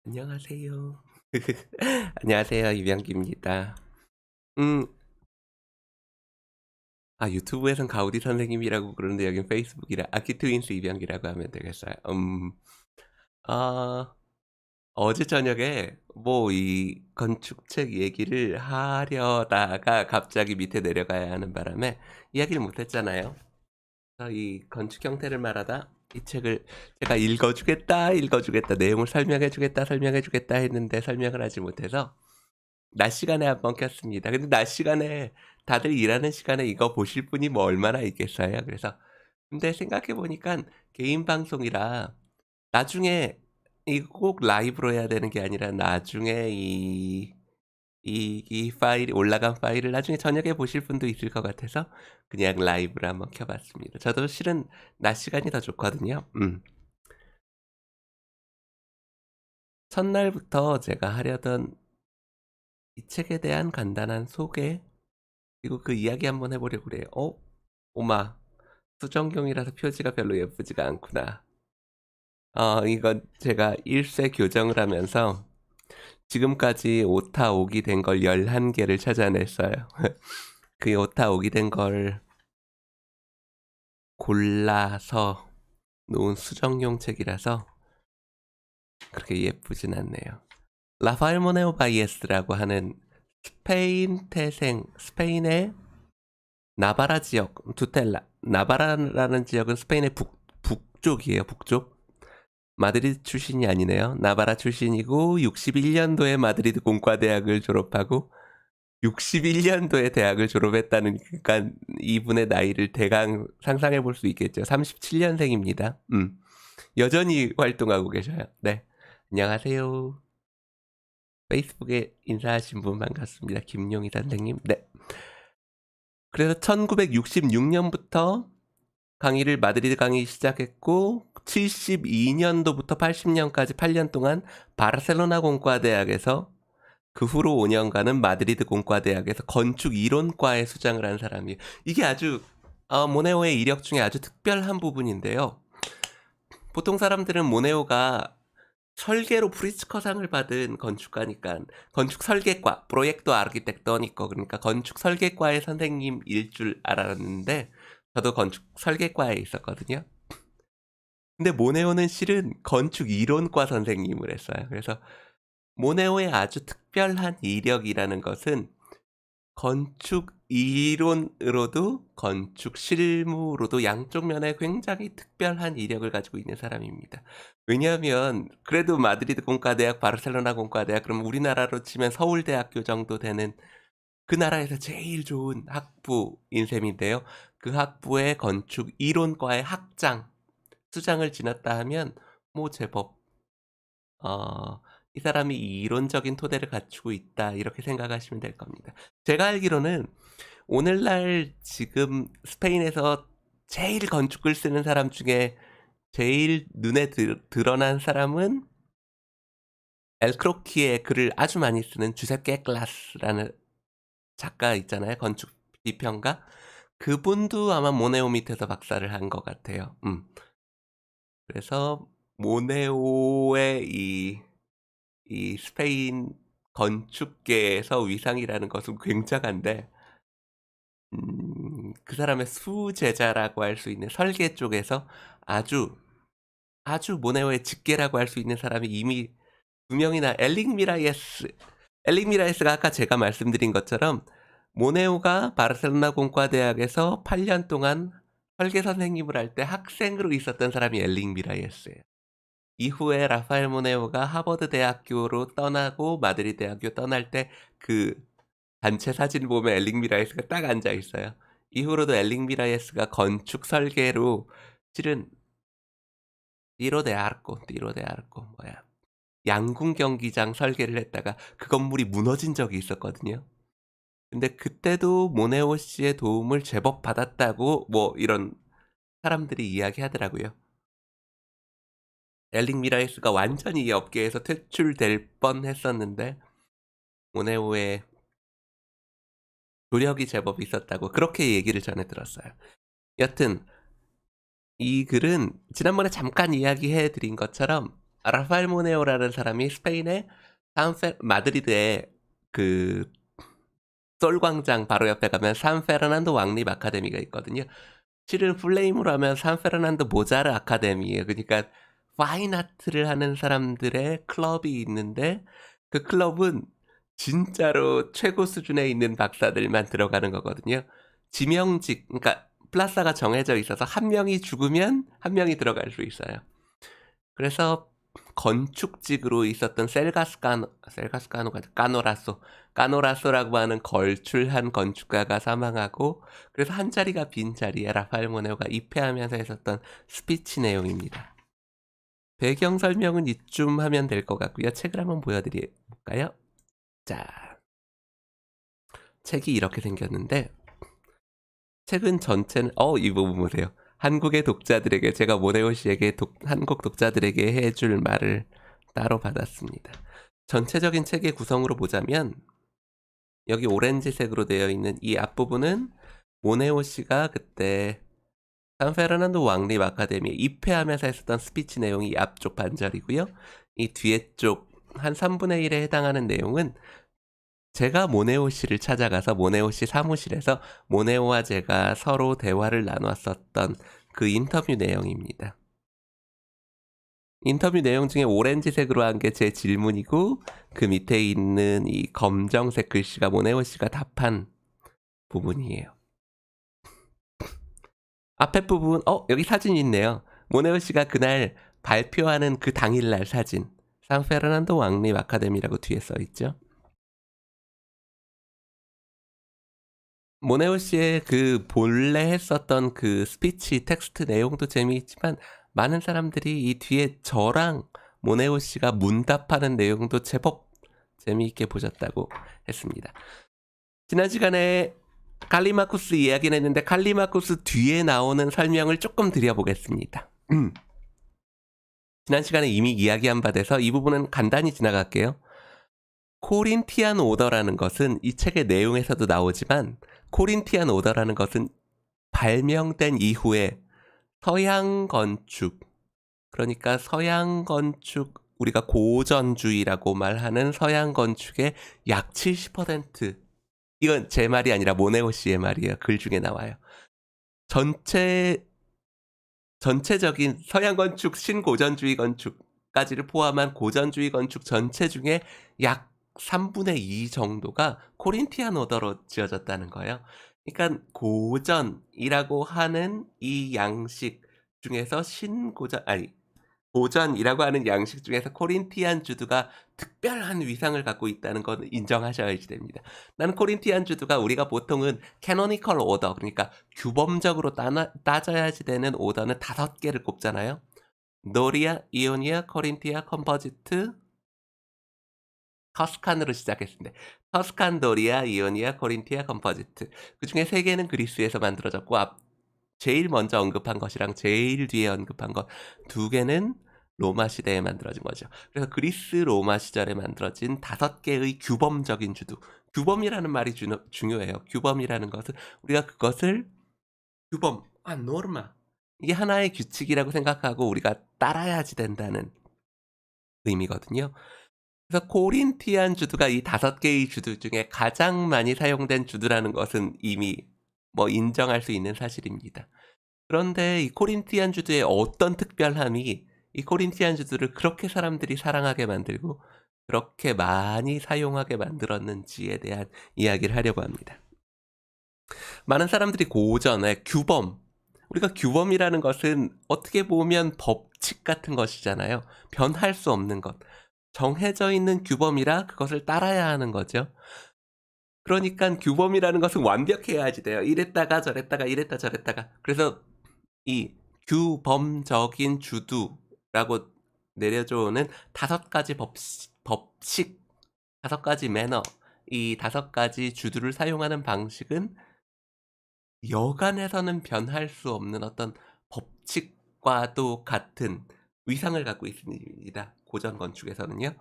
안녕하세요. 안녕하세요. 이병기입니다. 음. 유튜브에선 가우디 선생님이라고 그러는데 여긴 페이스북이라 아키트윈스 이병기라고 하면 되겠어요. 아 어제 저녁에 뭐 이 건축책 얘기를 하려다가 갑자기 밑에 내려가야 하는 바람에 이야기를 못 했잖아요. 그래서 이 건축 형태를 말하다 이 책을 제가 "읽어 주겠다, 읽어 주겠다. 내용을 설명해 주겠다, 설명해 주겠다." 했는데 설명을 하지 못해서 낮 시간에 한번 켰습니다. 근데 낮 시간에 다들 일하는 시간에 이거 보실 분이 뭐 얼마나 있겠어요. 그래서 근데 생각해 보니깐 개인 방송이라 나중에 이거 꼭 라이브로 해야 되는 게 아니라 나중에 이 파일이 올라간 파일을 나중에 저녁에 보실 분도 있을 것 같아서 그냥 라이브로 한번 켜 봤습니다. 저도 실은 낮 시간이 더 좋거든요. 첫날부터 제가 하려던 이 책에 대한 간단한 소개 그리고 그 이야기 한번 해 보려고 그래요. 오마 수정용이라서 표지가 별로 예쁘지가 않구나. 이건 제가 일쇄 교정을 하면서 지금까지 오타 오기 된 걸 11개를 찾아냈어요. 그 오타 오기 된 걸 골라서 놓은 수정용 책이라서 그렇게 예쁘진 않네요. 라파엘 모네오 바이에스라고 하는 스페인 태생, 스페인의 나바라 지역, 두텔라. 나바라라는 지역은 스페인의 북쪽이에요, 북쪽. 마드리드 출신이 아니네요. 나바라 출신이고 61년도에 마드리드 공과대학을 졸업하고 61년도에 대학을 졸업했다는 그러니까 이분의 나이를 대강 상상해 볼 수 있겠죠. 37년생입니다. 여전히 활동하고 계셔요. 네. 안녕하세요. 페이스북에 인사하신 분 반갑습니다. 김용희 선생님. 네. 그래서 1966년부터 강의를 마드리드 강의 시작했고 72년도부터 80년까지 8년 동안 바르셀로나 공과대학에서 그 후로 5년간은 마드리드 공과대학에서 건축 이론과에 수장을 한 사람이에요. 이게 아주 모네오의 이력 중에 아주 특별한 부분인데요. 보통 사람들은 모네오가 설계로 프리츠커상을 받은 건축가니까 건축 설계과 프로젝토 아르키텍토니커 그러니까 건축 설계과의 선생님일 줄 알았는데 저도 건축 설계과에 있었거든요. 근데 모네오는 실은 건축 이론과 선생님을 했어요. 그래서 모네오의 아주 특별한 이력이라는 것은 건축 이론으로도 건축 실무로도 양쪽 면에 굉장히 특별한 이력을 가지고 있는 사람입니다. 왜냐하면 그래도 마드리드 공과대학, 바르셀로나 공과대학 그럼 우리나라로 치면 서울대학교 정도 되는 그 나라에서 제일 좋은 학부인 셈인데요. 그 학부의 건축 이론과의 학장, 수장을 지났다 하면 뭐 제법 어 '이 사람이 이 이론적인 토대를 갖추고 있다.' 이렇게 생각하시면 될 겁니다. 제가 알기로는 오늘날 지금 스페인에서 제일 건축글 쓰는 사람 중에 제일 눈에 드러난 사람은 엘크로키의 글을 아주 많이 쓰는 주세페 글라스라는 작가 있잖아요. 건축 비평가. 그분도 아마 모네오 밑에서 박사를 한 것 같아요. 그래서 모네오의 이 스페인 건축계에서 위상이라는 것은 굉장한데 그 사람의 수제자라고 할 수 있는 설계 쪽에서 아주, 아주 모네오의 직계라고 할 수 있는 사람이 이미 두 명이나 엘릭 미라에스가 아까 제가 말씀드린 것처럼 모네오가 바르셀로나 공과대학에서 8년 동안 설계 선생님을 할 때 학생으로 있었던 사람이 엘릭 미라이에스예요. 이후에 라파엘 모네오가 하버드 대학교로 떠나고 마드리드 대학교 떠날 때 그 단체 사진 보면 엘릭 미라이스가 딱 앉아 있어요. 이후로도 엘릭 미라이스가 건축 설계로 실은 티로 데 아르코 뭐야 양궁 경기장 설계를 했다가 그 건물이 무너진 적이 있었거든요. 근데 그때도 모네오 씨의 도움을 제법 받았다고 뭐 이런 사람들이 이야기하더라고요. 엘릭 미라이스가 완전히 이 업계에서 퇴출될 뻔했었는데 모네오의 조력이 제법 있었다고 그렇게 얘기를 전해 들었어요. 여튼 이 글은 지난번에 잠깐 이야기해 드린 것처럼 라파엘 모네오라는 사람이 스페인의 마드리드의 그 솔 광장 바로 옆에 가면 산페르난도 왕립 아카데미가 있거든요. 실은 플레임으로 하면 산페르난도 모자르 아카데미예요. 그러니까 파인 아트를 하는 사람들의 클럽이 있는데 그 클럽은 진짜로 최고 수준에 있는 박사들만 들어가는 거거든요. 지명직, 그러니까 플라사가 정해져 있어서 한 명이 죽으면 한 명이 들어갈 수 있어요. 그래서 건축직으로 있었던 셀가스카노가 까노라소라고 하는 걸출한 건축가가 사망하고, 그래서 한 자리가 빈 자리에 라파엘 모네오가 입회하면서 했었던 스피치 내용입니다. 배경 설명은 이쯤 하면 될 것 같고요. 책을 한번 보여드릴까요? 자, 책이 이렇게 생겼는데, 책은 전체는 이 부분 보세요. 한국의 독자들에게, 제가 모네오 씨에게 한국 독자들에게 해줄 말을 따로 받았습니다. 전체적인 책의 구성으로 보자면 여기 오렌지색으로 되어 있는 이 앞부분은 모네오 씨가 그때 산페르난도 왕립 아카데미에 입회하면서 했었던 스피치 내용이 이 앞쪽 반절이고요. 이 뒤에 쪽 한 3분의 1에 해당하는 내용은 제가 모네오 씨를 찾아가서 모네오 씨 사무실에서 모네오와 제가 서로 대화를 나눴었던 그 인터뷰 내용입니다. 인터뷰 내용 중에 오렌지색으로 한 게 제 질문이고, 그 밑에 있는 이 검정색 글씨가 모네오 씨가 답한 부분이에요. 앞에 부분, 여기 사진이 있네요. 모네오 씨가 그날 발표하는 그 당일날 사진. 산페르난도 왕립 아카데미라고 뒤에 써있죠. 모네오 씨의 그 본래 했었던 그 스피치 텍스트 내용도 재미있지만, 많은 사람들이 이 뒤에 저랑 모네오 씨가 문답하는 내용도 제법 재미있게 보셨다고 했습니다. 지난 시간에 칼리마쿠스 이야기는 했는데 칼리마쿠스 뒤에 나오는 설명을 조금 드려보겠습니다. 지난 시간에 이미 이야기한 바 돼서 이 부분은 간단히 지나갈게요. 코린티안 오더라는 것은 이 책의 내용에서도 나오지만, 코린티안 오더라는 것은 발명된 이후에 서양 건축, 그러니까 서양 건축, 우리가 고전주의라고 말하는 서양 건축의 약 70%, 이건 제 말이 아니라 모네오 씨의 말이에요. 글 중에 나와요. 전체적인 서양 건축, 신고전주의 건축까지를 포함한 고전주의 건축 전체 중에 약 3분의 2 정도가 코린티안 오더로 지어졌다는 거예요. 그러니까 고전이라고 하는 이 양식 중에서 고전이라고 하는 양식 중에서 코린티안 주두가 특별한 위상을 갖고 있다는 건 인정하셔야지 됩니다. 나는 코린티안 주두가 우리가 보통은 캐노니컬 오더, 그러니까 규범적으로 따져야지 되는 오더는 5개를 꼽잖아요. 노리아, 이오니아, 코린티아, 컴포지트, 터스칸으로 시작했습니다. 터스칸, 도리아, 이오니아, 코린티아, 컴포지트. 그 중에 3개는 그리스에서 만들어졌고, 제일 먼저 언급한 것이랑 제일 뒤에 언급한 것 2개는 로마 시대에 만들어진 거죠. 그래서 그리스 로마 시절에 만들어진 5개의 규범적인 주두. 규범이라는 말이 중요해요. 규범이라는 것은 우리가 그것을 노르마, 이게 하나의 규칙이라고 생각하고 우리가 따라야지 된다는 의미거든요. 그래서 코린티안 주두가 이 5개의 주두 중에 가장 많이 사용된 주두라는 것은 이미 인정할 수 있는 사실입니다. 그런데 이 코린티안 주두의 어떤 특별함이 이 코린티안 주두를 그렇게 사람들이 사랑하게 만들고 그렇게 많이 사용하게 만들었는지에 대한 이야기를 하려고 합니다. 많은 사람들이 고전의 규범, 우리가 규범이라는 것은 어떻게 보면 법칙 같은 것이잖아요. 변할 수 없는 것. 정해져 있는 규범이라 그것을 따라야 하는 거죠. 그러니까 규범이라는 것은 완벽해야지 돼요. 이랬다가 저랬다가 이랬다 저랬다가. 그래서 이 규범적인 주두라고 내려줘오는 5가지 법칙, 5가지 매너, 이 5가지 주두를 사용하는 방식은 여간에서는 변할 수 없는 어떤 법칙과도 같은 위상을 갖고 있습니다. 고전 건축에서는요.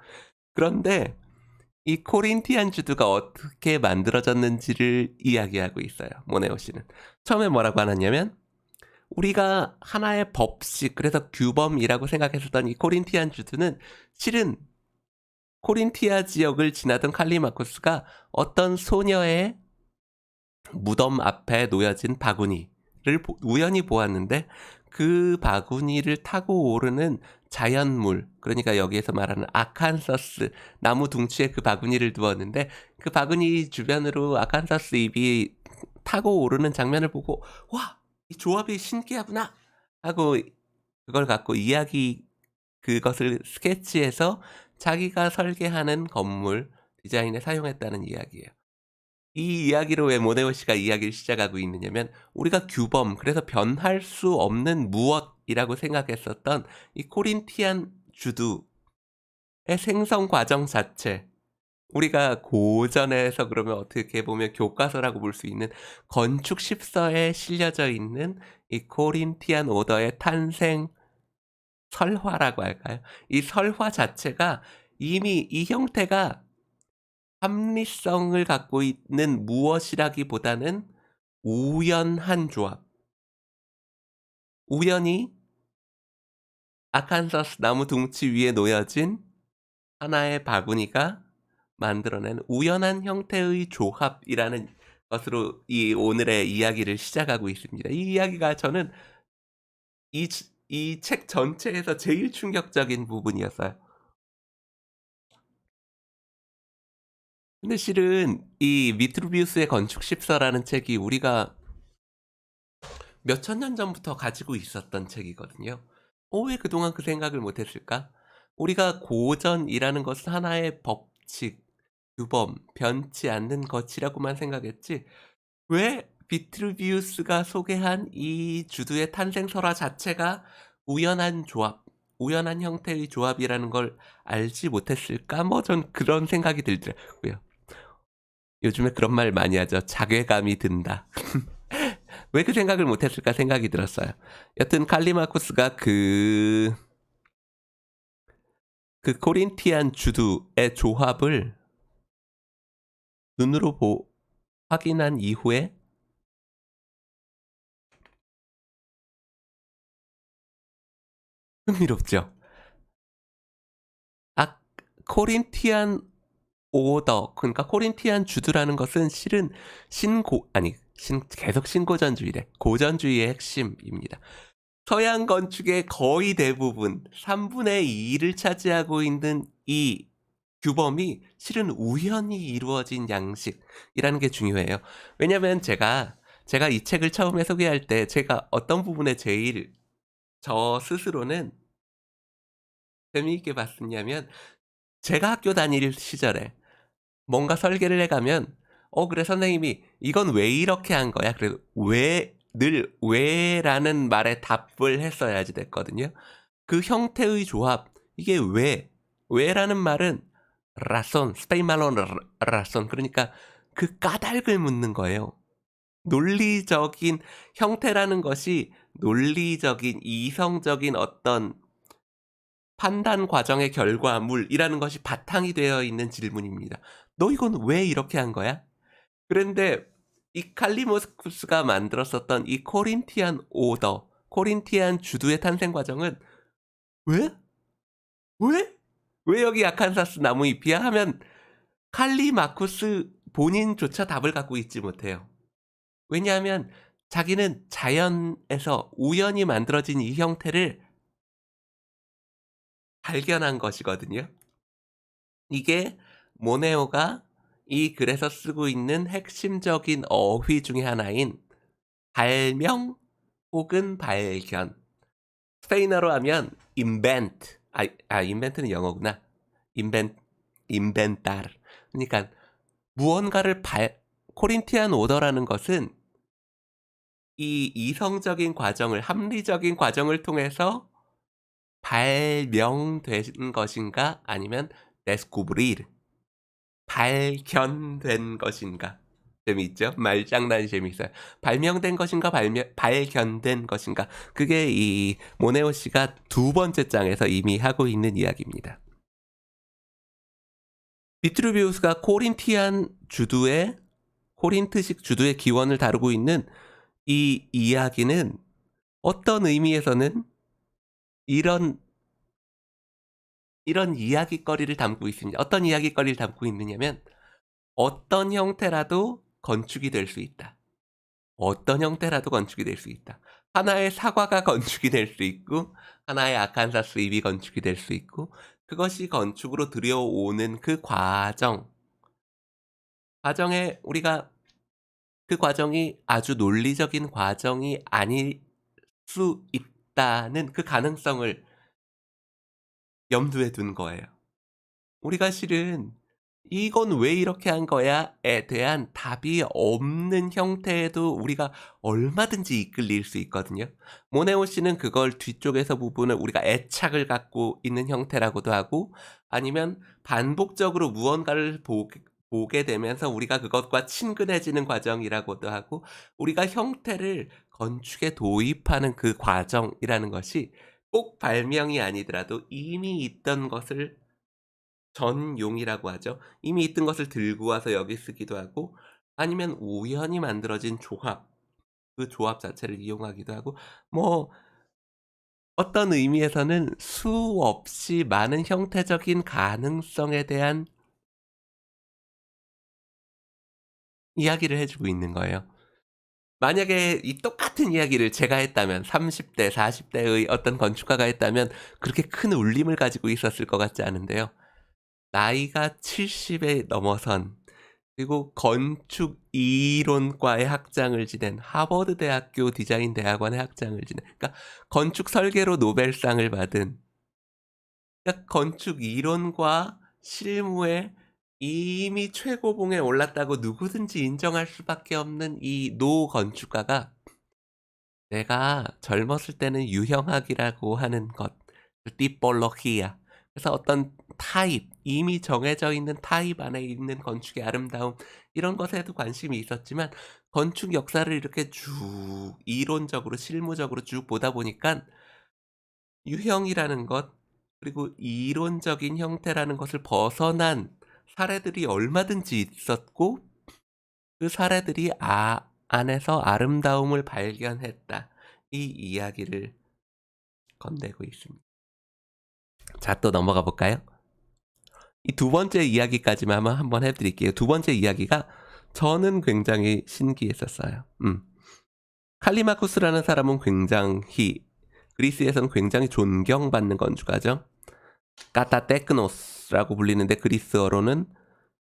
그런데 이 코린티안 주두가 어떻게 만들어졌는지를 이야기하고 있어요. 모네오 씨는. 처음에 뭐라고 하냐면 우리가 하나의 법칙, 그래서 규범이라고 생각했었던 이 코린티안 주두는 실은 코린티아 지역을 지나던 칼리마쿠스가 어떤 소녀의 무덤 앞에 놓여진 바구니를 우연히 보았는데, 그 바구니를 타고 오르는 자연물, 그러니까 여기에서 말하는 아칸서스 나무 둥치에 그 바구니를 두었는데, 그 바구니 주변으로 아칸서스 잎이 타고 오르는 장면을 보고 와, 이 조합이 신기하구나 하고 그걸 갖고 그것을 스케치해서 자기가 설계하는 건물 디자인에 사용했다는 이야기예요. 이 이야기로 왜 모네오 씨가 이야기를 시작하고 있느냐면, 우리가 규범, 그래서 변할 수 없는 무엇이라고 생각했었던 이 코린티안 주두의 생성 과정 자체, 우리가 고전에서 그러면 어떻게 보면 교과서라고 볼 수 있는 건축 십서에 실려져 있는 이 코린티안 오더의 탄생 설화라고 할까요? 이 설화 자체가 이미 이 형태가 합리성을 갖고 있는 무엇이라기보다는 우연한 조합. 우연히 아칸서스 나무 둥치 위에 놓여진 하나의 바구니가 만들어낸 우연한 형태의 조합이라는 것으로 이 오늘의 이야기를 시작하고 있습니다. 이 이야기가 저는 이 책 전체에서 제일 충격적인 부분이었어요. 근데 실은 이 비트루비우스의 건축 십서라는 책이 우리가 몇천 년 전부터 가지고 있었던 책이거든요. 왜 그동안 그 생각을 못 했을까? 우리가 고전이라는 것은 하나의 법칙, 규범, 변치 않는 것이라고만 생각했지, 왜 비트루비우스가 소개한 이 주두의 탄생 설화 자체가 우연한 조합, 우연한 형태의 조합이라는 걸 알지 못했을까? 전 그런 생각이 들더라고요. 요즘에 그런 말 많이 하죠. 자괴감이 든다. 왜 그 생각을 못했을까 생각이 들었어요. 여튼 칼리마쿠스가 그 코린티안 주두의 조합을 눈으로 확인한 이후에 흥미롭죠. 아, 코린티안 오더, 그러니까 코린티안 주두라는 것은 실은 계속 신고전주의래. 고전주의의 핵심입니다. 서양 건축의 거의 대부분 3분의 2를 차지하고 있는 이 규범이 실은 우연히 이루어진 양식이라는 게 중요해요. 왜냐면 제가 이 책을 처음에 소개할 때 제가 어떤 부분에 제일 저 스스로는 재미있게 봤었냐면, 제가 학교 다닐 시절에 뭔가 설계를 해 가면 그래 선생님이 "이건 왜 이렇게 한 거야?" 그래서 늘 "왜라는 말에 답을 했어야지 됐거든요. 그 형태의 조합, 이게 왜라는 말은 razón, 스페인 말로는 razón, 그러니까 그 까닭을 묻는 거예요. 논리적인 형태라는 것이 논리적인 이성적인 어떤 판단 과정의 결과물이라는 것이 바탕이 되어 있는 질문입니다. "너 이건 왜 이렇게 한 거야?" 그런데 이 칼리모스쿠스가 만들었었던 이 코린티안 오더, 코린티안 주두의 탄생 과정은 "왜? 왜? 왜 여기 아칸사스 나무잎이야?" 하면 칼리마쿠스 본인조차 답을 갖고 있지 못해요. 왜냐하면 자기는 자연에서 우연히 만들어진 이 형태를 발견한 것이거든요. 이게 모네오가 이 글에서 쓰고 있는 핵심적인 어휘 중의 하나인 발명 혹은 발견. 스페인어로 하면 invent. invent는 영어구나. invent, inventar. 그러니까 무언가를 코린티안 오더라는 것은 이 이성적인 과정을, 합리적인 과정을 통해서 발명된 것인가, 아니면 descubrir, 발견된 것인가. 재미있죠? 말장난이 재미있어요. 발명된 것인가 발견된 것인가. 그게 이 모네오 씨가 두 번째 장에서 이미 하고 있는 이야기입니다. 비트루비우스가 코린트식 주두의 기원을 다루고 있는 이 이야기는 어떤 의미에서는 이런 이야깃거리를 담고 있습니다. 어떤 이야깃거리를 담고 있느냐면 어떤 형태라도 건축이 될 수 있다. 어떤 형태라도 건축이 될 수 있다. 하나의 사과가 건축이 될 수 있고 하나의 아칸사스 잎이 건축이 될 수 있고 그것이 건축으로 들여오는 그 과정에 우리가 그 과정이 아주 논리적인 과정이 아닐 수 있다는 그 가능성을 염두에 둔 거예요. 우리가 실은 '이건 왜 이렇게 한 거야?'에 대한 답이 없는 형태에도 우리가 얼마든지 이끌릴 수 있거든요. 모네오 씨는 그걸 뒤쪽에서 부분을 우리가 애착을 갖고 있는 형태라고도 하고 아니면 반복적으로 무언가를 보게 되면서 우리가 그것과 친근해지는 과정이라고도 하고 우리가 형태를 건축에 도입하는 그 과정이라는 것이 꼭 발명이 아니더라도 이미 있던 것을 전용이라고 하죠. 이미 있던 것을 들고 와서 여기 쓰기도 하고 아니면 우연히 만들어진 조합, 그 조합 자체를 이용하기도 하고 뭐 어떤 의미에서는 수없이 많은 형태적인 가능성에 대한 이야기를 해 주고 있는 거예요. 만약에 이 똑같은 이야기를 제가 했다면 30 대, 40 대의 어떤 건축가가 했다면 그렇게 큰 울림을 가지고 있었을 것 같지 않은데요. 나이가 70에 넘어선 그리고 건축 이론과의 학장을 지낸 하버드 대학교 디자인 대학원의 학장을 지낸 그러니까 건축 설계로 노벨상을 받은 그러니까 건축 이론과 실무에 이미 최고봉에 올랐다고 누구든지 인정할 수밖에 없는 이 노 건축가가 내가 젊었을 때는 유형학이라고 하는 것, 그 띠폴로히아. 그래서 어떤 타입, 이미 정해져 있는 타입 안에 있는 건축의 아름다움 이런 것에도 관심이 있었지만 건축 역사를 이렇게 쭉 이론적으로 실무적으로 쭉 보다 보니까 유형이라는 것 그리고 이론적인 형태라는 것을 벗어난 사례들이 얼마든지 있었고 그 사례들이 안에서 아름다움을 발견했다. 이 이야기를 건네고 있습니다. 자, 또 넘어가 볼까요? 이 두 번째 이야기까지만 한번 해 드릴게요. 두 번째 이야기가 저는 굉장히 신기했었어요. 칼리마쿠스라는 사람은 굉장히 그리스에서는 굉장히 존경받는 건축가죠. 까타테크노스라고 불리는데 그리스어로는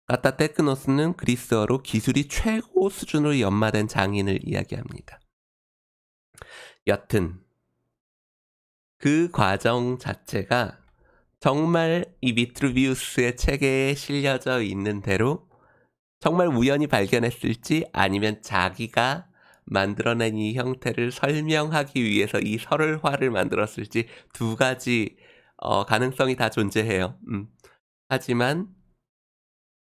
까타테크노스는 그리스어로 기술이 최고 수준으로 연마된 장인을 이야기합니다. 여튼 그 과정 자체가 정말 이 비트루비우스의 책에 실려져 있는 대로 정말 우연히 발견했을지 아니면 자기가 만들어낸 이 형태를 설명하기 위해서 이 설화를 만들었을지 두 가지 가능성이 다 존재해요. 하지만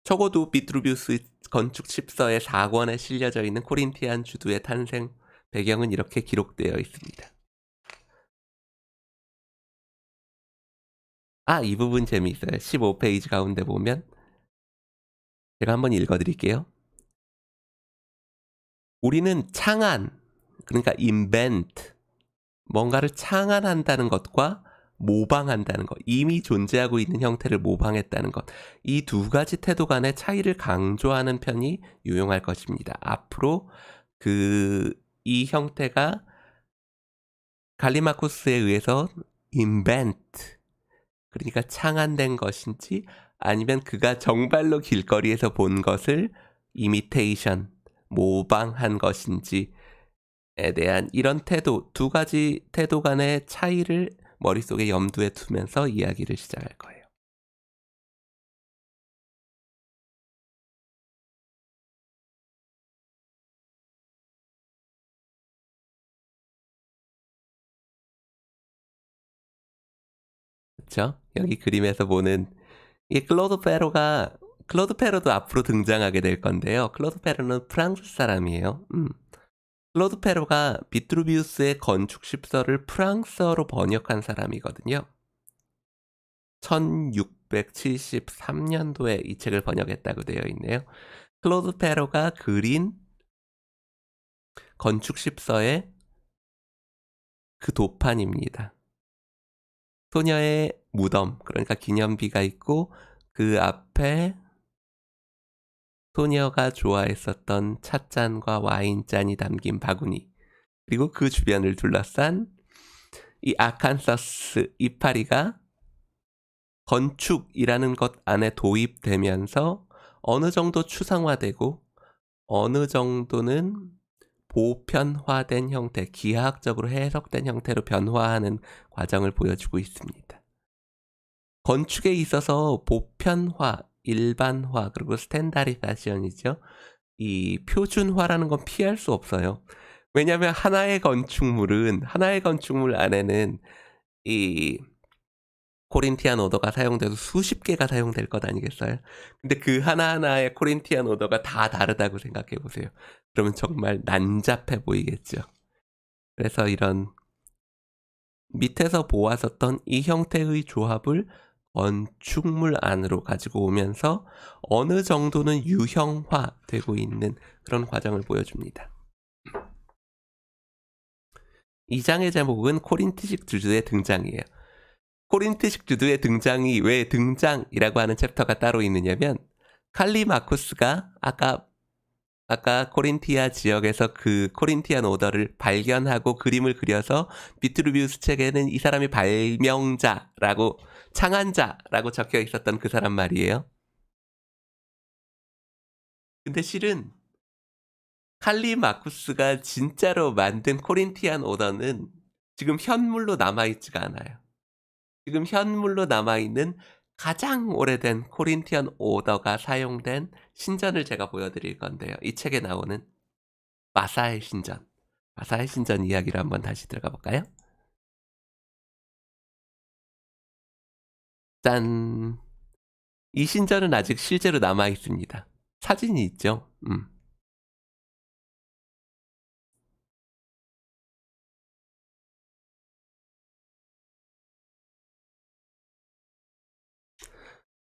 적어도 비트루비우스 건축 10서의 4권에 실려져 있는 코린티안 주두의 탄생 배경은 이렇게 기록되어 있습니다. 이 부분 재미있어요. 15페이지 가운데 보면 제가 한번 읽어 드릴게요. 우리는 창안, 그러니까 invent, 뭔가를 창안한다는 것과 모방한다는 것, 이미 존재하고 있는 형태를 모방했다는 것, 이 두 가지 태도 간의 차이를 강조하는 편이 유용할 것입니다. 앞으로 이 형태가 갈리마코스에 의해서 invent, 그러니까 창안된 것인지 아니면 그가 정발로 길거리에서 본 것을 imitation, 모방한 것인지에 대한 이런 태도, 두 가지 태도 간의 차이를 머릿속에 염두에 두면서 이야기를 시작할 거예요. 그렇죠? 여기 그림에서 보는 이 클로드 페로도 앞으로 등장하게 될 건데요. 클로드 페로는 프랑스 사람이에요. 클로드 페로가 비트루비우스의 건축 십서를 프랑스어로 번역한 사람이거든요. 1673년도에 이 책을 번역했다고 되어 있네요. 클로드 페로가 그린 건축 십서의 그 도판입니다. 소녀의 무덤, 그러니까 기념비가 있고 그 앞에 소녀가 좋아했었던 찻잔과 와인잔이 담긴 바구니, 그리고 그 주변을 둘러싼 이 아칸서스 이파리가 건축이라는 것 안에 도입되면서 어느 정도 추상화되고 어느 정도는 보편화된 형태, 기하학적으로 해석된 형태로 변화하는 과정을 보여주고 있습니다. 건축에 있어서 보편화, 일반화, 그리고 스탠다리사션이죠. 이 표준화라는 건 피할 수 없어요. 왜냐하면 하나의 건축물 안에는 이 코린티안 오더가 사용돼도 수십 개가 사용될 것 아니겠어요? 근데 그 하나하나의 코린티안 오더가 다 다르다고 생각해 보세요. 그러면 정말 난잡해 보이겠죠. 그래서 이런 밑에서 보았었던 이 형태의 조합을 건축물 안으로 가지고 오면서 어느 정도는 유형화되고 있는 그런 과정을 보여줍니다. 이 장의 제목은 코린트식 주주의 등장이에요. 코린트식 주주의 등장이 왜 등장이라고 하는 챕터가 따로 있느냐면, 칼리마쿠스가 아까 코린티아 지역에서 그 코린티안 오더를 발견하고 그림을 그려서 비트루비우스 책에는 이 사람이 발명자라고, 창안자라고 적혀 있었던 그 사람 말이에요. 근데 실은 칼리마쿠스가 진짜로 만든 코린티안 오더는 지금 현물로 남아있지가 않아요. 지금 현물로 남아있는 가장 오래된 코린티안 오더가 사용된 신전을 제가 보여드릴 건데요. 이 책에 나오는 마사의 신전. 마사의 신전 이야기를 한번 다시 들어가 볼까요? 짠! 이 신전은 아직 실제로 남아있습니다. 사진이 있죠?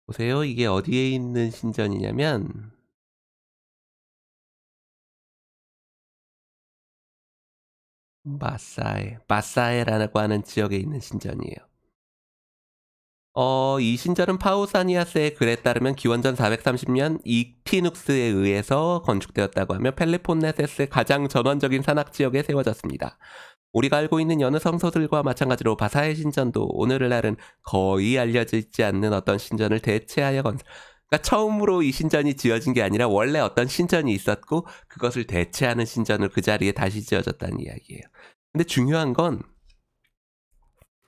보세요. 이게 어디에 있는 신전이냐면, 마사에라고 하는 지역에 있는 신전이에요. 이 신전은 파우사니아스의 글에 따르면 기원전 430년 이피눅스에 의해서 건축되었다고 하며 펠리폰네세스의 가장 전원적인 산악 지역에 세워졌습니다. 우리가 알고 있는 여느 성소들과 마찬가지로 바사의 신전도 오늘날은 거의 알려져 있지 않는 어떤 신전을 대체하여 그러니까 처음으로 이 신전이 지어진 게 아니라 원래 어떤 신전이 있었고 그것을 대체하는 신전을 그 자리에 다시 지어졌다는 이야기예요. 근데 중요한 건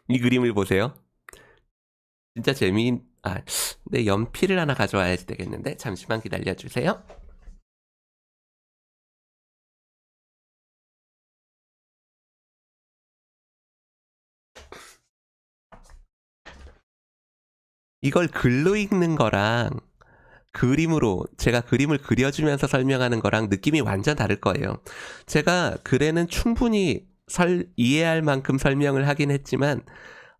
이 그림을 보세요. 진짜 네, 연필을 하나 가져와야지 되겠는데 잠시만 기다려주세요. 이걸 글로 읽는 거랑 그림으로 제가 그림을 그려주면서 설명하는 거랑 느낌이 완전 다를 거예요. 제가 글에는 충분히 이해할 만큼 설명을 하긴 했지만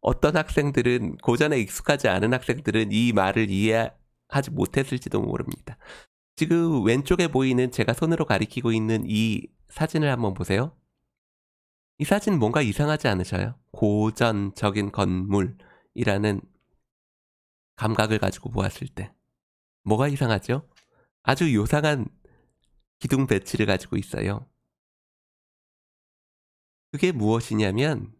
어떤 학생들은, 고전에 익숙하지 않은 학생들은 이 말을 이해하지 못했을지도 모릅니다. 지금 왼쪽에 보이는 제가 손으로 가리키고 있는 이 사진을 한번 보세요. 이 사진 뭔가 이상하지 않으셔요? 고전적인 건물이라는 감각을 가지고 보았을 때 뭐가 이상하죠? 아주 요상한 기둥 배치를 가지고 있어요. 그게 무엇이냐면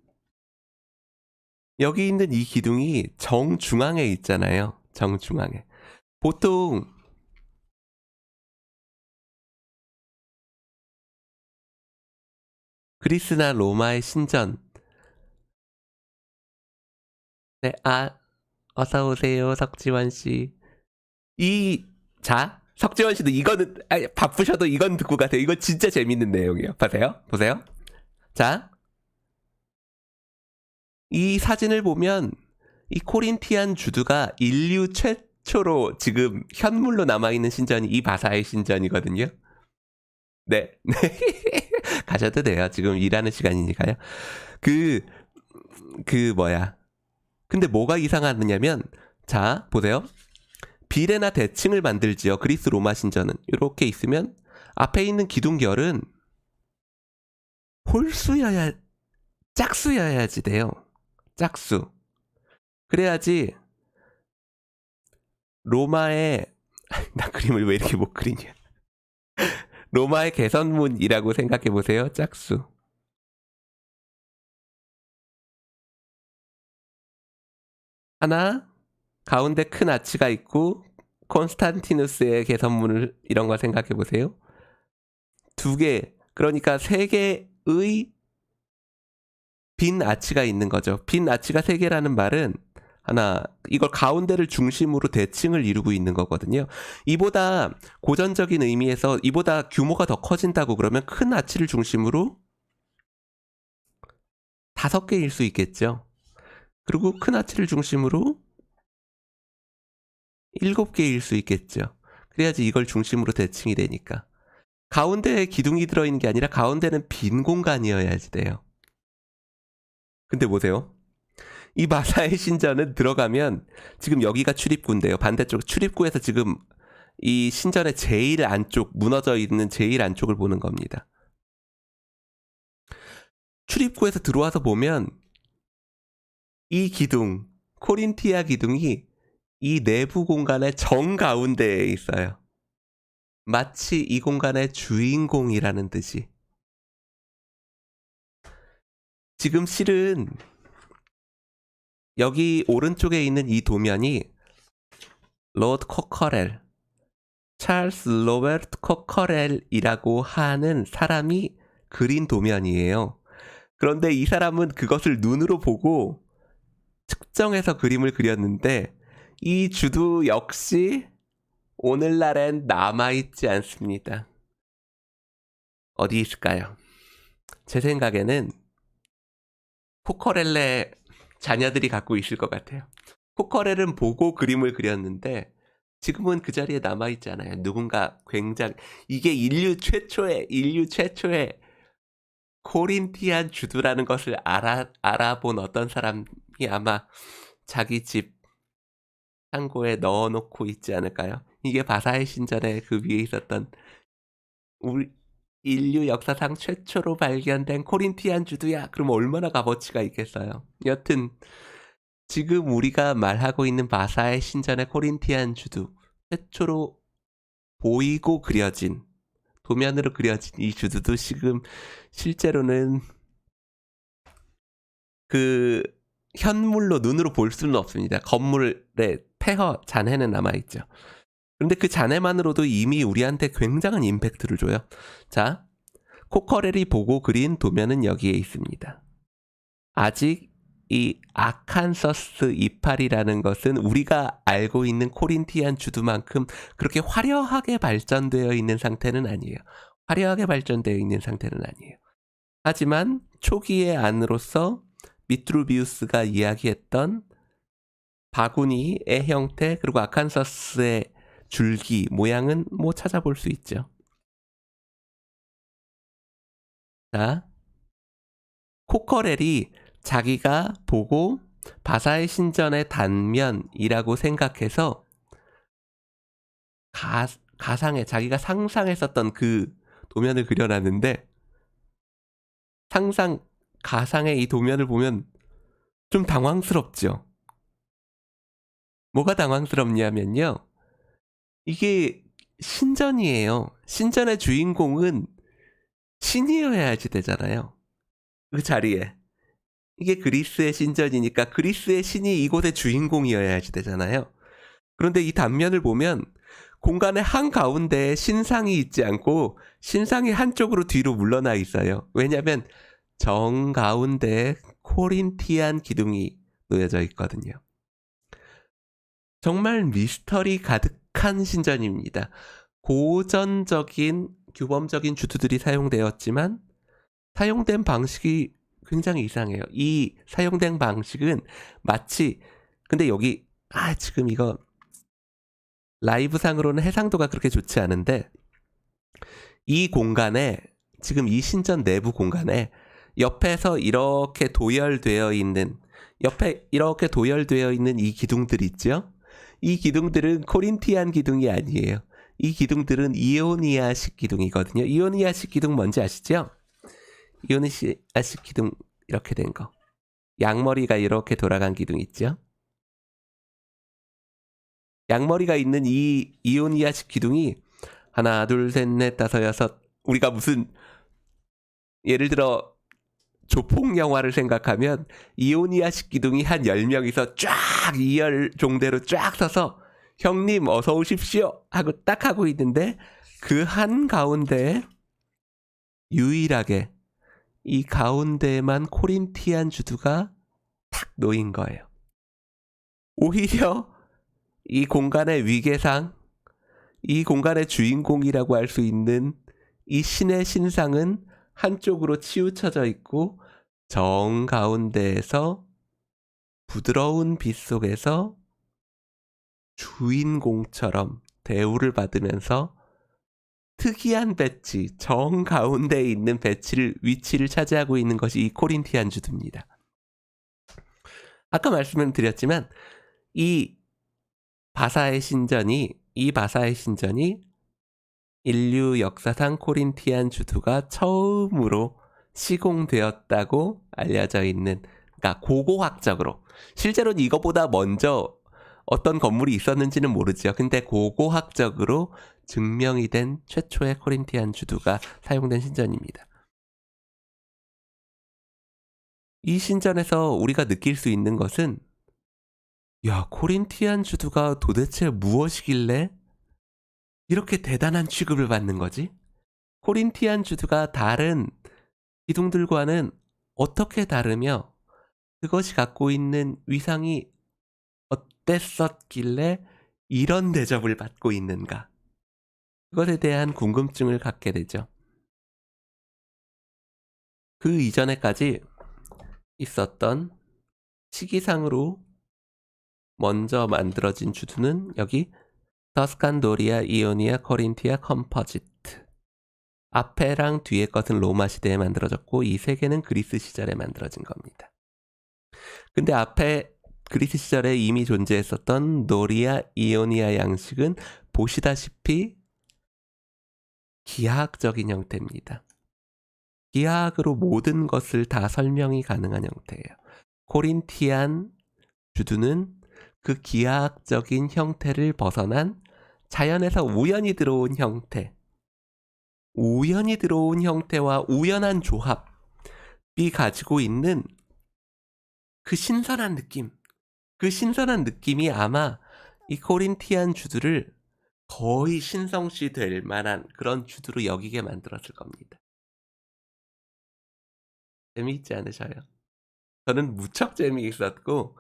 여기 있는 이 기둥이 정중앙에 있잖아요. 정중앙에. 보통 그리스나 로마의 신전, 네, 어서 오세요, 석지원 씨. 석지원 씨도 이거는 바쁘셔도 이건 듣고 가세요. 이거 진짜 재밌는 내용이에요. 보세요. 자, 이 사진을 보면 이 코린티안 주두가 인류 최초로 지금 현물로 남아있는 신전이 이 바사의 신전이거든요. 네. 가셔도 돼요. 지금 일하는 시간이니까요. 근데 뭐가 이상하느냐면, 자, 보세요. 비례나 대칭을 만들지요. 그리스 로마 신전은. 이렇게 있으면 앞에 있는 기둥결은 홀수여야 짝수여야지 돼요. 짝수. 그래야지 로마의 나 그림을 왜 이렇게 못 그리냐. 로마의 개선문이라고 생각해 보세요. 짝수. 하나, 가운데 큰 아치가 있고 콘스탄티누스의 개선문을 이런 걸 생각해 보세요. 두 개, 그러니까 세 개의 빈 아치가 있는 거죠. 빈 아치가 세 개라는 말은 하나, 이걸 가운데를 중심으로 대칭을 이루고 있는 거거든요. 이보다 고전적인 의미에서 이보다 규모가 더 커진다고 그러면 큰 아치를 중심으로 5개일 수 있겠죠. 그리고 큰 아치를 중심으로 7개일 수 있겠죠. 그래야지 이걸 중심으로 대칭이 되니까. 가운데에 기둥이 들어있는 게 아니라 가운데는 빈 공간이어야지 돼요. 근데 보세요. 이 마사의 신전은 들어가면 지금 여기가 출입구인데요. 반대쪽 출입구에서 지금 이 신전의 제일 안쪽, 무너져 있는 제일 안쪽을 보는 겁니다. 출입구에서 들어와서 보면 이 기둥, 코린티아 기둥이 이 내부 공간의 정가운데에 있어요. 마치 이 공간의 주인공이라는 듯이. 지금 실은 여기 오른쪽에 있는 이 도면이 로드 코커렐, 찰스 로버트 코커렐이라고 하는 사람이 그린 도면이에요. 그런데 이 사람은 그것을 눈으로 보고 측정해서 그림을 그렸는데 이 주도 역시 오늘날엔 남아있지 않습니다. 어디 있을까요? 제 생각에는 코커렐의 자녀들이 갖고 있을 것 같아요. 코커렐은 보고 그림을 그렸는데 지금은 그 자리에 남아있지 않아요. 누군가 굉장히 이게 인류 최초의 코린티안 주두라는 것을 알아본 어떤 사람이 아마 자기 집 창고에 넣어놓고 있지 않을까요? 이게 바사의 신전의 그 위에 있었던 우리 인류 역사상 최초로 발견된 코린티안 주두야. 그럼 얼마나 값어치가 있겠어요. 여튼 지금 우리가 말하고 있는 바사의 신전의 코린티안 주두, 최초로 보이고 그려진, 도면으로 그려진 이 주두도 지금 실제로는 그 현물로 눈으로 볼 수는 없습니다. 건물의 폐허 잔해는 남아있죠. 그런데 그 잔해만으로도 이미 우리한테 굉장한 임팩트를 줘요. 자, 코커렐이 보고 그린 도면은 여기에 있습니다. 아직 이 아칸서스 이파리라는 것은 우리가 알고 있는 코린티안 주두만큼 그렇게 화려하게 발전되어 있는 상태는 아니에요. 화려하게 발전되어 있는 상태는 아니에요. 하지만 초기의 안으로서 미트루비우스가 이야기했던 바구니의 형태 그리고 아칸서스의 줄기 모양은 뭐 찾아볼 수 있죠. 자, 코커렐이 자기가 보고 바사의 신전의 단면이라고 생각해서 가상에 자기가 상상했었던 그 도면을 그려놨는데 가상의 이 도면을 보면 좀 당황스럽죠. 뭐가 당황스럽냐면요. 이게 신전이에요. 신전의 주인공은 신이어야지 되잖아요. 그 자리에. 이게 그리스의 신전이니까 그리스의 신이 이곳의 주인공이어야지 되잖아요. 그런데 이 단면을 보면 공간의 한가운데에 신상이 있지 않고 신상이 한쪽으로 뒤로 물러나 있어요. 왜냐하면 정가운데에 코린티안 기둥이 놓여져 있거든요. 정말 미스터리 가득한 신전입니다. 고전적인 규범적인 주두들이 사용되었지만 사용된 방식이 굉장히 이상해요. 이 사용된 방식은 마치 근데 여기 지금 이거 라이브상으로는 해상도가 그렇게 좋지 않은데 이 공간에 지금 이 신전 내부 공간에 옆에서 이렇게 도열되어 있는 이 기둥들 있죠? 이 기둥들은 코린티안 기둥이 아니에요. 이 기둥들은 이오니아식 기둥이거든요. 이오니아식 기둥 뭔지 아시죠? 이오니아식 기둥 이렇게 된 거. 양머리가 이렇게 돌아간 기둥 있죠? 양머리가 있는 이 이오니아식 기둥이 하나, 둘, 셋, 넷, 다섯, 여섯. 우리가 무슨 예를 들어 조폭 영화를 생각하면 이오니아식 기둥이 한 10명이서 쫙 2열 종대로 쫙 서서 형님 어서 오십시오 하고 딱 하고 있는데 그 한 가운데에 유일하게 이 가운데에만 코린티안 주두가 탁 놓인 거예요. 오히려 이 공간의 위계상 이 공간의 주인공이라고 할 수 있는 이 신의 신상은 한쪽으로 치우쳐져 있고 정 가운데에서 부드러운 빛 속에서 주인공처럼 대우를 받으면서 특이한 배치, 정 가운데에 있는 위치를 차지하고 있는 것이 이 코린티안 주두입니다. 아까 말씀을 드렸지만 이 바사의 신전이 인류 역사상 코린티안 주두가 처음으로 시공되었다고 알려져 있는, 그러니까 고고학적으로, 실제로는 이거보다 먼저 어떤 건물이 있었는지는 모르죠. 근데 고고학적으로 증명이 된 최초의 코린티안 주두가 사용된 신전입니다. 이 신전에서 우리가 느낄 수 있는 것은, 야, 코린티안 주두가 도대체 무엇이길래 이렇게 대단한 취급을 받는 거지? 코린티안 주두가 다른 기둥들과는 어떻게 다르며 그것이 갖고 있는 위상이 어땠었길래 이런 대접을 받고 있는가? 그것에 대한 궁금증을 갖게 되죠. 그 이전에까지 있었던 시기상으로 먼저 만들어진 주두는 여기 터스칸도리아, 이오니아, 코린티아, 컴포지트. 앞에랑 뒤에 것은 로마 시대에 만들어졌고 이 세 개는 그리스 시절에 만들어진 겁니다. 근데 앞에 그리스 시절에 이미 존재했었던 노리아, 이오니아 양식은 보시다시피 기하학적인 형태입니다. 기하학으로 모든 것을 다 설명이 가능한 형태예요. 코린티안 주두는 그 기하학적인 형태를 벗어난 자연에서 우연히 들어온 형태, 우연히 들어온 형태와 우연한 조합이 가지고 있는 그 신선한 느낌, 그 신선한 느낌이 아마 이 코린티안 주두를 거의 신성시 될 만한 그런 주두로 여기게 만들었을 겁니다. 재미있지 않으셔요? 저는 무척 재미있었고,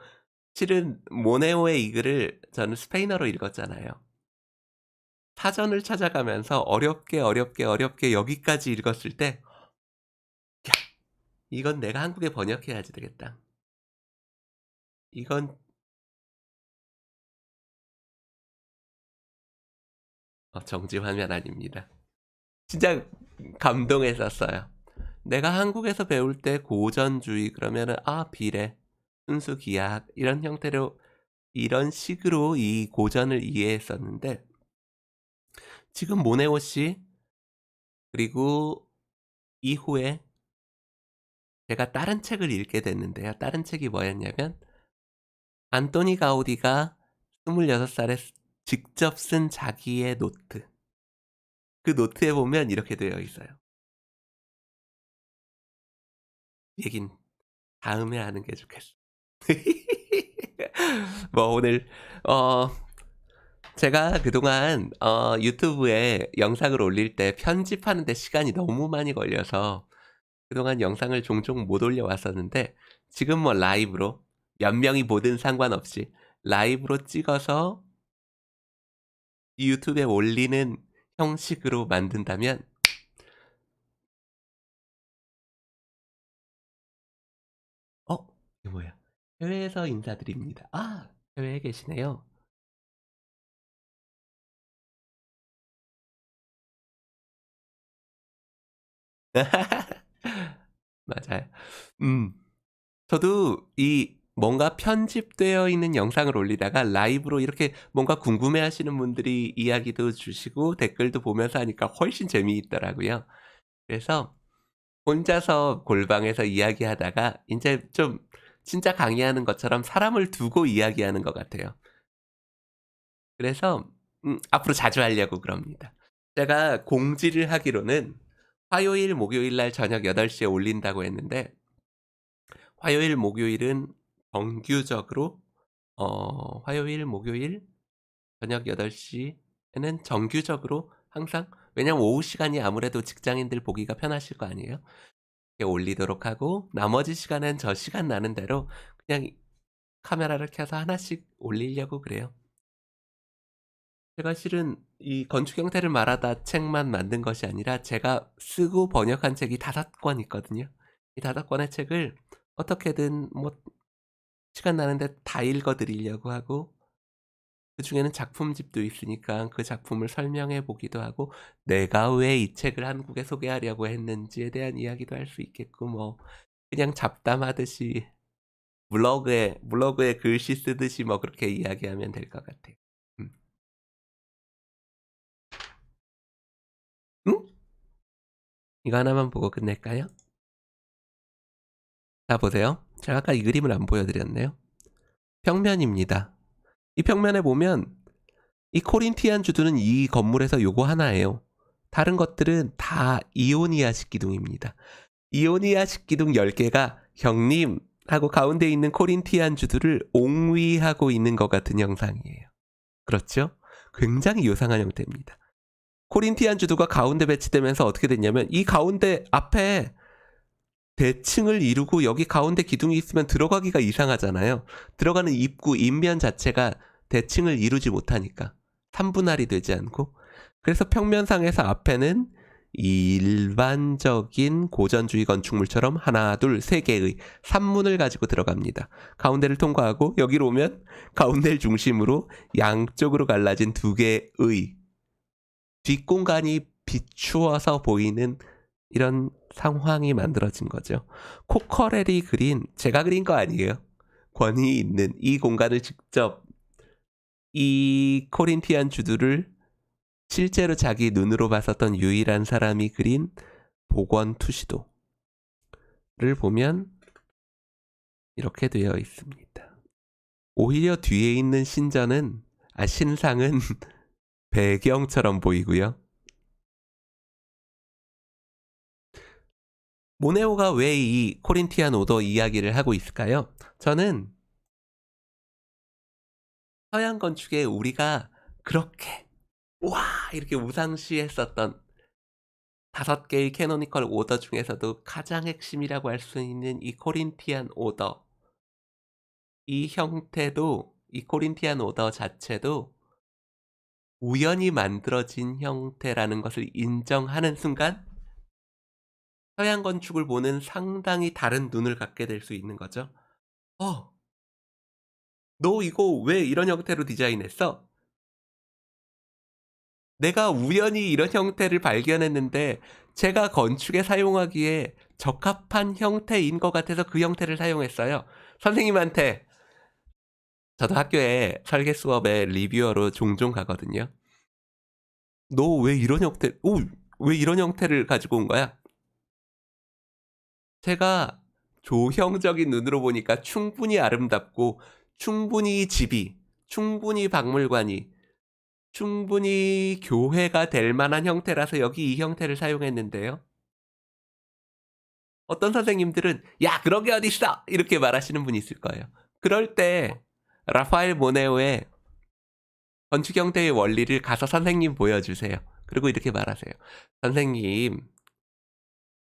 실은 모네오의 이 글을 저는 스페인어로 읽었잖아요. 사전을 찾아가면서 어렵게 여기까지 읽었을 때, 야, 이건 내가 한국에 번역해야지 되겠다. 이건 정지 화면 아닙니다. 진짜 감동했었어요. 내가 한국에서 배울 때 고전주의 그러면은 비례, 순수 기하학 이런 형태로 이런 식으로 이 고전을 이해했었는데 지금 모네오 씨 그리고 이후에 제가 다른 책을 읽게 됐는데요. 다른 책이 뭐였냐면 안토니 가우디가 26살에 직접 쓴 자기의 노트. 그 노트에 보면 이렇게 되어 있어요. 얘긴 다음에 하는 게 좋겠어. 뭐 오늘 제가 그동안 유튜브에 영상을 올릴 때 편집하는 데 시간이 너무 많이 걸려서 그동안 영상을 종종 못 올려왔었는데 지금 뭐 라이브로 몇 명이 보든 상관없이 라이브로 찍어서 유튜브에 올리는 형식으로 만든다면 이거 뭐야? 해외에서 인사드립니다. 해외에 계시네요. 맞아요. 저도 이 뭔가 편집되어 있는 영상을 올리다가 라이브로 이렇게 뭔가 궁금해하시는 분들이 이야기도 주시고 댓글도 보면서 하니까 훨씬 재미있더라고요. 그래서 혼자서 골방에서 이야기하다가 인제 좀 진짜 강의하는 것처럼 사람을 두고 이야기하는 것 같아요. 그래서 앞으로 자주 하려고 그럽니다. 제가 공지를 하기로는 화요일, 목요일 날 저녁 8 시에 올린다고 했는데 화요일, 목요일은 정규적으로 화요일, 목요일 저녁 8 시에는 정규적으로 항상, 왜냐면 오후 시간이 아무래도 직장인들 보기가 편하실 거 아니에요. 이렇게 올리도록 하고 나머지 시간은 저 시간 나는 대로 그냥 카메라를 켜서 하나씩 올리려고 그래요. 제가 실은 이 건축 형태를 말하다 책만 만든 것이 아니라 제가 쓰고 번역한 책이 5권 있거든요. 이 5권의 책을 어떻게든 뭐 시간 나는데 다 읽어 드리려고 하고, 그중에는 작품집도 있으니까 그 작품을 설명해 보기도 하고 내가 왜 이 책을 한국에 소개하려고 했는지에 대한 이야기도 할 수 있겠고, 뭐 그냥 잡담하듯이 블로그에 글씨 쓰듯이 뭐 그렇게 이야기하면 될 것 같아요. 음. 응? 이거 하나만 보고 끝낼까요? 자 보세요. 제가 아까 이 그림을 안 보여드렸네요. 평면입니다. 이 평면에 보면 이 코린티안 주두는 이 건물에서 요거 하나예요. 다른 것들은 다 이오니아식 기둥입니다. 이오니아식 기둥 10개가 형님 하고 가운데 있는 코린티안 주두를 옹위하고 있는 것 같은 형상이에요. 그렇죠? 굉장히 요상한 형태입니다. 코린티안 주두가 가운데 배치되면서 어떻게 됐냐면 이 가운데 앞에 대칭을 이루고 여기 가운데 기둥이 있으면 들어가기가 이상하잖아요. 들어가는 입구, 입면 자체가 대칭을 이루지 못하니까 3분할이 되지 않고, 그래서 평면상에서 앞에는 일반적인 고전주의 건축물처럼 하나, 둘, 세 개의 3문을 가지고 들어갑니다. 가운데를 통과하고 여기로 오면 가운데를 중심으로 양쪽으로 갈라진 2개의 뒷공간이 비추어서 보이는 이런 상황이 만들어진 거죠. 코커렐이 그린, 제가 그린 거 아니에요. 권위 있는 이 공간을 직접 이 코린티안 주두를 실제로 자기 눈으로 봤었던 유일한 사람이 그린 복원 투시도를 보면 이렇게 되어 있습니다. 오히려 뒤에 있는 신상은 배경처럼 보이고요. 모네오가 왜 이 코린티안 오더 이야기를 하고 있을까요? 저는 서양 건축에 우리가 그렇게 와 이렇게 우상시했었던 5개의 캐노니컬 오더 중에서도 가장 핵심이라고 할 수 있는 이 코린티안 오더, 이 형태도, 이 코린티안 오더 자체도 우연히 만들어진 형태라는 것을 인정하는 순간 서양 건축을 보는 상당히 다른 눈을 갖게 될 수 있는 거죠. "어, 너 이거 왜 이런 형태로 디자인했어?" 내가 우연히 이런 형태를 발견했는데 제가 건축에 사용하기에 적합한 형태인 것 같아서 그 형태를 사용했어요. 선생님한테, 저도 학교에 설계 수업에 리뷰어로 종종 가거든요. "너 왜 이런 형태를 가지고 온 거야?" 제가 조형적인 눈으로 보니까 충분히 아름답고 충분히 집이, 충분히 박물관이, 충분히 교회가 될 만한 형태라서 여기 이 형태를 사용했는데요. 어떤 선생님들은 "야 그런 게 어딨어!" 이렇게 말하시는 분이 있을 거예요. 그럴 때 라파엘 모네오의 건축 형태의 원리를 가서 선생님 보여주세요. 그리고 이렇게 말하세요. "선생님,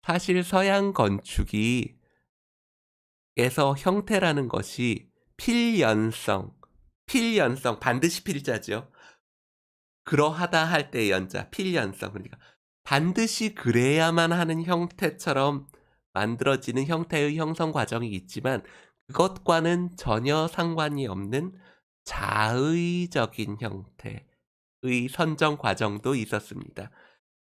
사실 서양 건축이 에서 형태라는 것이 필연성 반드시 필자죠. 그러하다 할 때의 연자, 필연성, 그러니까 반드시 그래야만 하는 형태처럼 만들어지는 형태의 형성 과정이 있지만 그것과는 전혀 상관이 없는 자의적인 형태의 선정 과정도 있었습니다.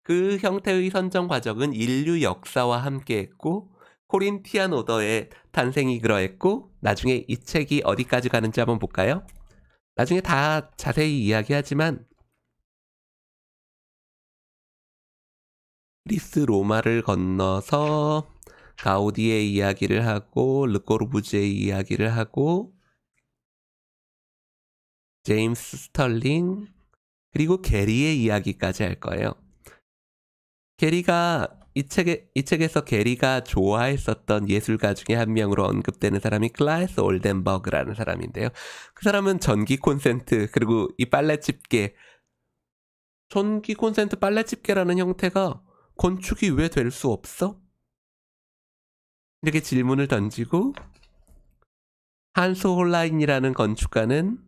그 형태의 선정 과정은 인류 역사와 함께했고 코린티안 오더의 탄생이 그러했고, 나중에 이 책이 어디까지 가는지 한번 볼까요? 나중에 다 자세히 이야기하지만 그리스 로마를 건너서 가우디의 이야기를 하고 르꼬르부지의 이야기를 하고 제임스 스털링 그리고 게리의 이야기까지 할 거예요. 게리가 이 책에서 게리가 좋아했었던 예술가 중에 한 명으로 언급되는 사람이 클라이스 올덴버그라는 사람인데요. 그 사람은 전기 콘센트 그리고 이 빨래 집게 전기 콘센트 빨래 집게라는 형태가 건축이 왜 될 수 없어? 이렇게 질문을 던지고 한스 홀라인이라는 건축가는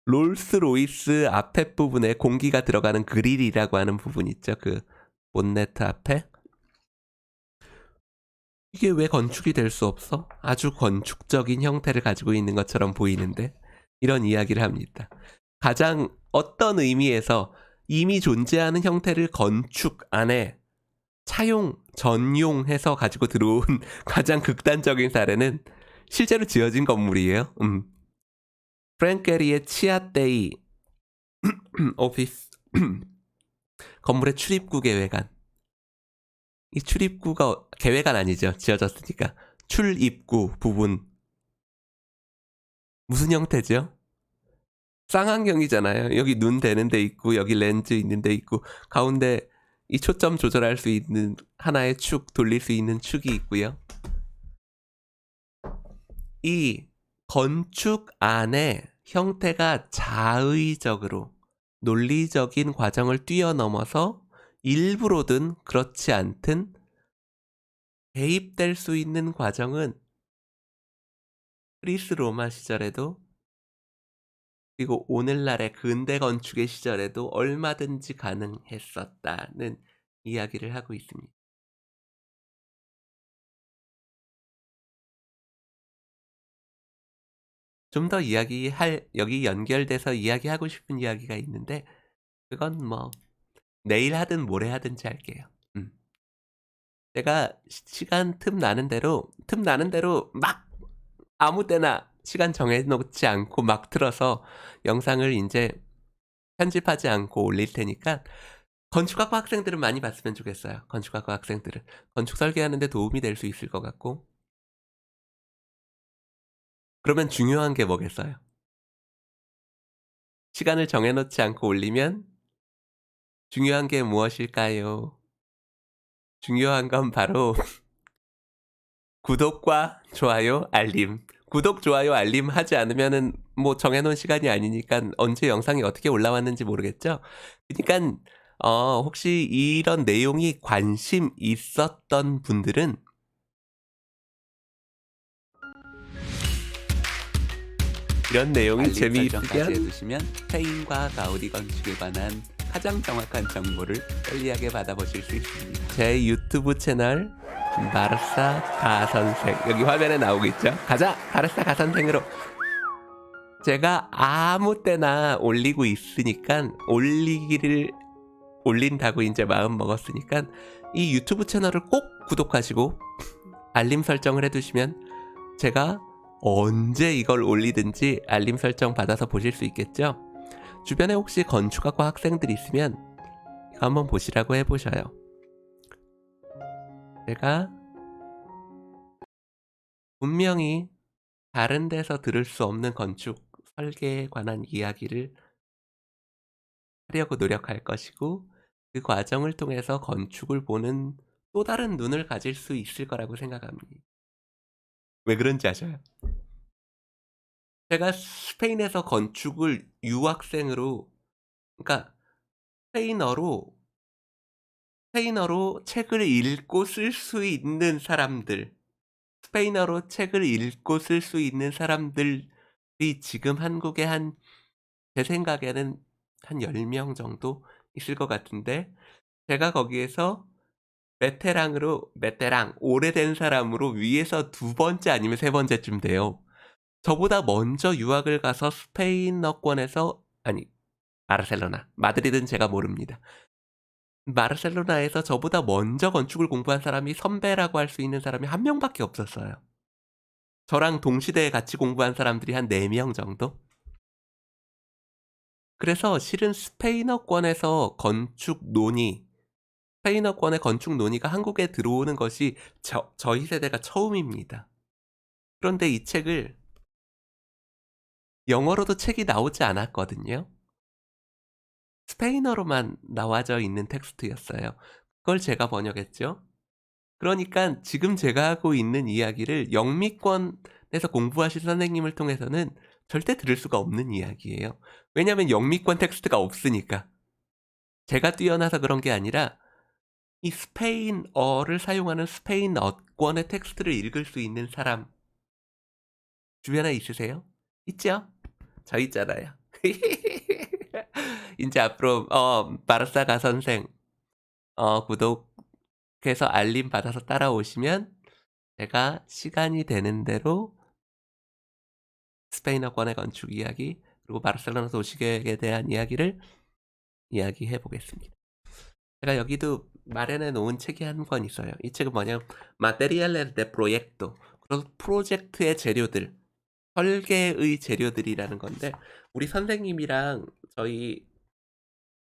롤스로이스 앞에 부분에 공기가 들어가는 그릴이라고 하는 부분 있죠. 그 본네트 앞에. 이게 왜 건축이 될 수 없어? 아주 건축적인 형태를 가지고 있는 것처럼 보이는데 이런 이야기를 합니다. 가장 어떤 의미에서 이미 존재하는 형태를 건축 안에 차용, 전용해서 가지고 들어온 가장 극단적인 사례는 실제로 지어진 건물이에요. 프랭크 게리의 치아데이 오피스 건물의 출입구 계획안. 이 출입구가 계획안 아니죠. 지어졌으니까. 출입구 부분. 무슨 형태죠? 쌍안경이잖아요. 여기 눈 대는 데 있고 여기 렌즈 있는 데 있고 가운데 이 초점 조절할 수 있는 하나의 축 돌릴 수 있는 축이 있고요. 이 건축 안에 형태가 자의적으로 논리적인 과정을 뛰어넘어서 일부러든 그렇지 않든 개입될 수 있는 과정은 그리스 로마 시절에도 그리고 오늘날의 근대 건축의 시절에도 얼마든지 가능했었다는 이야기를 하고 있습니다. 좀 더 여기 연결돼서 이야기하고 싶은 이야기가 있는데 그건 뭐 내일 하든 모레 하든지 할게요. 제가 시간 틈 나는 대로 막 아무 때나 시간 정해놓지 않고 막 틀어서 영상을 이제 편집하지 않고 올릴 테니까 건축학과 학생들은 많이 봤으면 좋겠어요. 건축학과 학생들은. 건축 설계하는데 도움이 될 수 있을 것 같고. 그러면 중요한 게 뭐겠어요? 시간을 정해놓지 않고 올리면 중요한 게 무엇일까요? 중요한 건 바로 구독과 좋아요, 알림. 구독, 좋아요, 알림 하지 않으면은 뭐 정해놓은 시간이 아니니까 언제 영상이 어떻게 올라왔는지 모르겠죠? 그러니까 혹시 이런 내용이 관심 있었던 분들은 이런 내용이 재미있으면 해두시면 스페인과 가우디 건축에 관한 가장 정확한 정보를 편리하게 받아보실 수 있습니다. 제 유튜브 채널 바르사 가선생 여기 화면에 나오겠죠? 가자! 바르사 가선생으로 제가 아무 때나 올리고 있으니까 올린다고 이제 마음 먹었으니까 이 유튜브 채널을 꼭 구독하시고 알림 설정을 해두시면 제가 언제 이걸 올리든지 알림 설정 받아서 보실 수 있겠죠? 주변에 혹시 건축학과 학생들이 있으면 이거 한번 보시라고 해보셔요. 제가 분명히 다른 데서 들을 수 없는 건축 설계에 관한 이야기를 하려고 노력할 것이고 그 과정을 통해서 건축을 보는 또 다른 눈을 가질 수 있을 거라고 생각합니다. 왜 그런지 아셔요? 제가 스페인에서 건축을 유학생으로 그러니까 스페인어로 책을 읽고 쓸 수 있는 사람들 스페인어로 책을 읽고 쓸 수 있는 사람들이 지금 한국에 제 생각에는 한 10명 정도 있을 것 같은데 제가 거기에서 베테랑 오래된 사람으로 위에서 두 번째 아니면 세 번째쯤 돼요. 저보다 먼저 유학을 가서 스페인어권에서 아니 바르셀로나 마드리드는 제가 모릅니다. 바르셀로나에서 저보다 먼저 건축을 공부한 사람이 선배라고 할 수 있는 사람이 한 명밖에 없었어요. 저랑 동시대에 같이 공부한 사람들이 한 4명 정도? 그래서 실은 스페인어권에서 건축 논의 스페인어권의 건축 논의가 한국에 들어오는 것이 저희 세대가 처음입니다. 그런데 이 책을 영어로도 책이 나오지 않았거든요. 스페인어로만 나와져 있는 텍스트였어요. 그걸 제가 번역했죠. 그러니깐 지금 제가 하고 있는 이야기를 영미권에서 공부하실 선생님을 통해서는 절대 들을 수가 없는 이야기예요. 왜냐하면 영미권 텍스트가 없으니까. 제가 뛰어나서 그런 게 아니라 이 스페인어를 사용하는 스페인어권의 텍스트를 읽을 수 있는 사람 주변에 있으세요? 있죠? 저 있잖아요. 인제 앞으로 바르사가 선생 구독해서 알림 받아서 따라오시면 제가 시간이 되는 대로 스페인어권의 건축 이야기 그리고 바르셀로나 도시계획에 대한 이야기를 이야기해 보겠습니다. 제가 여기도 마련해 놓은 책이 한 권 있어요. 이 책은 뭐냐면 Materiales de Proyecto. 그래서 프로젝트의 재료들, 설계의 재료들이라는 건데 우리 선생님이랑 저희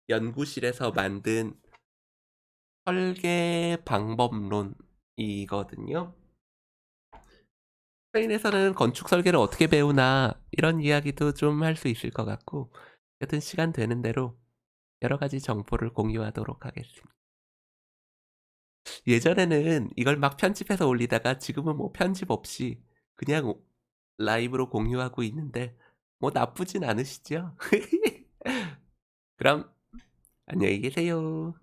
연구실에서 만든 설계 방법론이거든요. 스페인에서는 건축 설계를 어떻게 배우나 이런 이야기도 좀 할 수 있을 것 같고 여튼 시간 되는 대로 여러 가지 정보를 공유하도록 하겠습니다. 예전에는 이걸 막 편집해서 올리다가 지금은 뭐 편집 없이 그냥 라이브로 공유하고 있는데 뭐 나쁘진 않으시죠? 그럼 안녕히 계세요.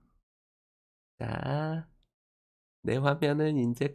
자, 내 화면은 인제